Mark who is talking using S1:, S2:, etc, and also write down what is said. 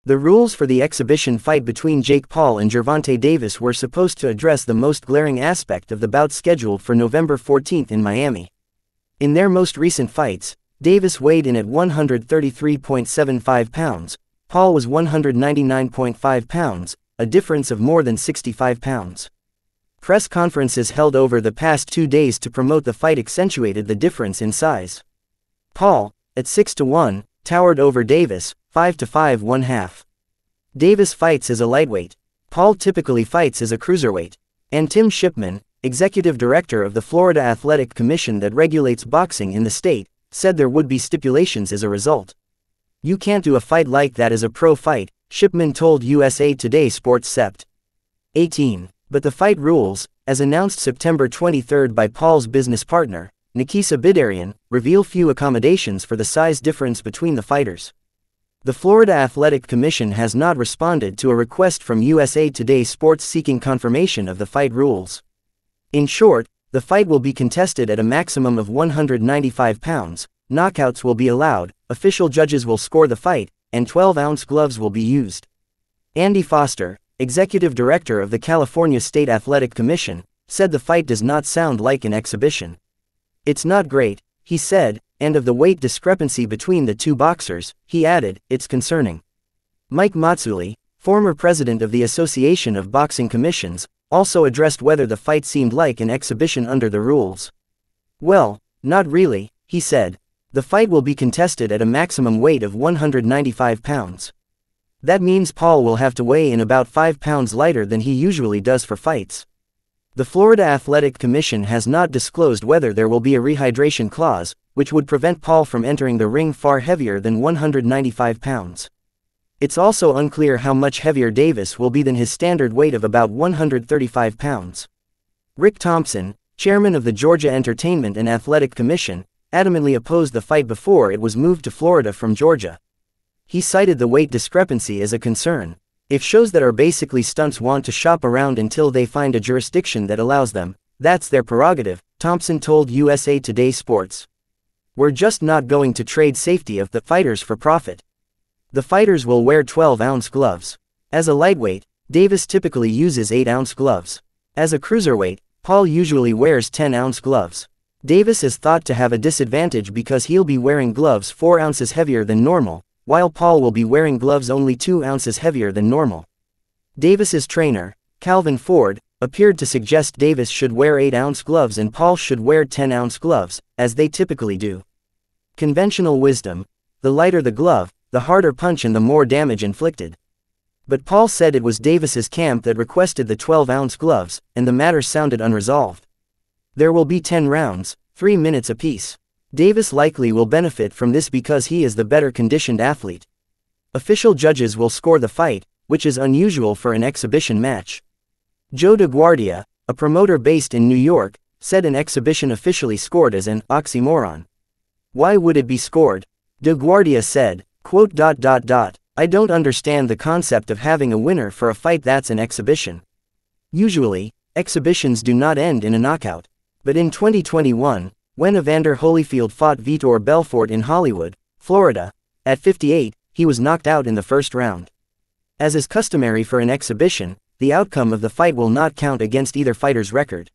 S1: The rules for the exhibition fight between Jake Paul and Gervonta Davis were supposed to address the most glaring aspect of the bout scheduled for November 14 in Miami. In their most recent fights, Davis weighed in at 133.75 pounds, Paul was 199.5 pounds, a difference of more than 65 pounds. Press conferences held over the past 2 days to promote the fight accentuated the difference in size. Paul, at 6-1, towered over Davis, 5-5 1/2. Davis fights as a lightweight. Paul typically fights as a cruiserweight. And Tim Shipman, executive director of the Florida Athletic Commission that regulates boxing in the state, said there would be stipulations as a result. "You can't do a fight like that as a pro fight," Shipman told USA Today Sports Sept. 18. But the fight rules, as announced September 23 by Paul's business partner, Nikisa Bidarian, reveal few accommodations for the size difference between the fighters. The Florida Athletic Commission has not responded to a request from USA Today Sports seeking confirmation of the fight rules. In short, the fight will be contested at a maximum of 195 pounds, knockouts will be allowed, official judges will score the fight, and 12-ounce gloves will be used. Andy Foster, executive director of the California State Athletic Commission, said the fight does not sound like an exhibition. "It's not great," he said, and of the weight discrepancy between the two boxers, he added, "it's concerning." Mike Matsuli, former president of the Association of Boxing Commissions, also addressed whether the fight seemed like an exhibition under the rules. "Well, not really," he said. "The fight will be contested at a maximum weight of 195 pounds. That means Paul will have to weigh in about 5 pounds lighter than he usually does for fights." The Florida Athletic Commission has not disclosed whether there will be a rehydration clause, which would prevent Paul from entering the ring far heavier than 195 pounds. It's also unclear how much heavier Davis will be than his standard weight of about 135 pounds. Rick Thompson, chairman of the Georgia Entertainment and Athletic Commission, adamantly opposed the fight before it was moved to Florida from Georgia. He cited the weight discrepancy as a concern. "If shows that are basically stunts want to shop around until they find a jurisdiction that allows them, that's their prerogative," Thompson told USA Today Sports. "We're just not going to trade safety of the fighters for profit." The fighters will wear 12-ounce gloves. As a lightweight, Davis typically uses 8-ounce gloves. As a cruiserweight, Paul usually wears 10-ounce gloves. Davis is thought to have a disadvantage because he'll be wearing gloves 4 ounces heavier than normal, while Paul will be wearing gloves only 2 ounces heavier than normal. Davis's trainer, Calvin Ford, appeared to suggest Davis should wear 8-ounce gloves and Paul should wear 10-ounce gloves, as they typically do. Conventional wisdom: the lighter the glove, the harder punch and the more damage inflicted. But Paul said it was Davis's camp that requested the 12-ounce gloves, and the matter sounded unresolved. There will be 10 rounds, 3 minutes apiece. Davis likely will benefit from this because he is the better conditioned athlete. Official judges will score the fight, which is unusual for an exhibition match. Joe DeGuardia, a promoter based in New York, said an exhibition officially scored as an oxymoron. "Why would it be scored?" DeGuardia said, quote, "I don't understand the concept of having a winner for a fight that's an exhibition. Usually, exhibitions do not end in a knockout. But in 2021, when Evander Holyfield fought Vitor Belfort in Hollywood, Florida, at 58, he was knocked out in the first round. As is customary for an exhibition, the outcome of the fight will not count against either fighter's record.